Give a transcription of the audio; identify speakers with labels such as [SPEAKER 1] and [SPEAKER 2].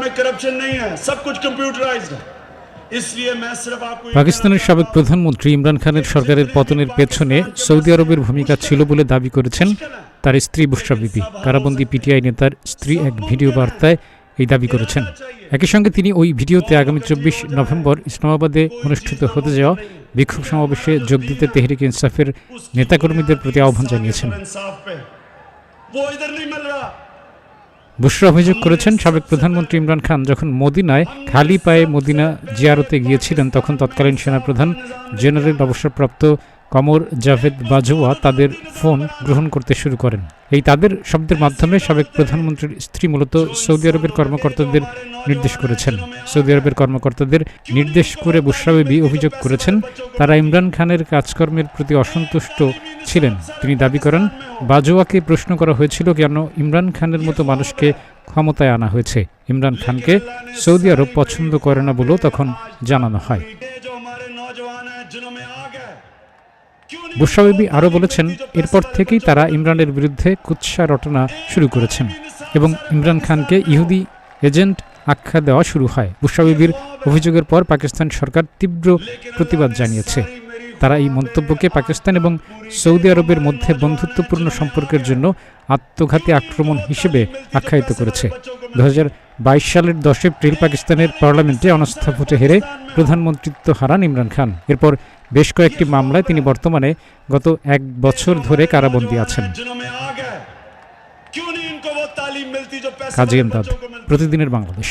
[SPEAKER 1] में करप्शन नहीं है, सब कुछ कंप्यूटराइज्ड है।
[SPEAKER 2] পাকিস্তানের সাবেক প্রধানমন্ত্রী ইমরান খানের সরকারের পতনের পেছনে সৌদি আরবের ভূমিকা ছিল বলে দাবি করেছেন তার স্ত্রী বুশরা বিবি। কারাবন্দী পিটিআই নেতার স্ত্রী এক ভিডিও বার্তায় এই দাবি করেছেন। একই সঙ্গে তিনি ওই ভিডিওতে আগামী 24 নভেম্বর ইসলামাবাদে অনুষ্ঠিত হতে যাওয়া বিক্ষোভ সমাবেশে যোগ দিতে তেহরিক ইনসাফের নেতাকর্মীদের প্রতি আহ্বান জানিয়েছেন। বুশরা অভিযোগ করেছেন, সাবেক প্রধানমন্ত্রী ইমরান খান যখন মদিনায় খালি পায়ে মদিনা জিয়ারতে গিয়েছিলেন তখন তৎকালীন সেনাপ্রধান জেনারেল অবসরপ্রাপ্ত কমর জাভেদ বাজওয়া তাদের ফোন গ্রহণ করতে শুরু করেন। এই তাদের শব্দের মাধ্যমে সাবেক প্রধানমন্ত্রীর স্ত্রী মূলত সৌদি আরবের কর্মকর্তাদের নির্দেশ করেছেন। সৌদি আরবের কর্মকর্তাদের নির্দেশ করে বুশরা বিবি অভিযোগ করেছেন, তারা ইমরান খানের কাজকর্মের প্রতি অসন্তুষ্ট ছিলেন। তিনি দাবি করেন, বাজওয়াকে প্রশ্ন করা হয়েছিল কেন ইমরান খানের মতো মানুষকে ক্ষমতায় আনা হয়েছে। ইমরান খানকে সৌদি আরব পছন্দ করে না বলেও তখন জানানো হয়। বুশরা বিবি আরও বলেছেন, এরপর থেকেই তারা ইমরানের বিরুদ্ধে কুৎসা রটনা শুরু করেছেন এবং ইমরান খানকে ইহুদি এজেন্ট আখ্যা দেওয়া শুরু হয়। বুশরা বিবির অভিযোগের পর পাকিস্তান সরকার তীব্র প্রতিবাদ জানিয়েছে। তারা এই মন্তব্যকে পাকিস্তান এবং সৌদি আরবের মধ্যে বন্ধুত্বপূর্ণ সম্পর্কের জন্য আত্মঘাতী আক্রমণ হিসেবে আখ্যায়িত করেছে। 2022 সালের 10 এপ্রিল পাকিস্তানের পার্লামেন্টে অনাস্থা ভোটে হেরে প্রধানমন্ত্রিত্ব হারান ইমরান খান। এরপর বেশ কয়েকটি মামলায় তিনি বর্তমানে গত 1 বছর ধরে কারাবন্দী আছেন। কাজী এমদাদ, প্রতিদিনের বাংলাদেশ।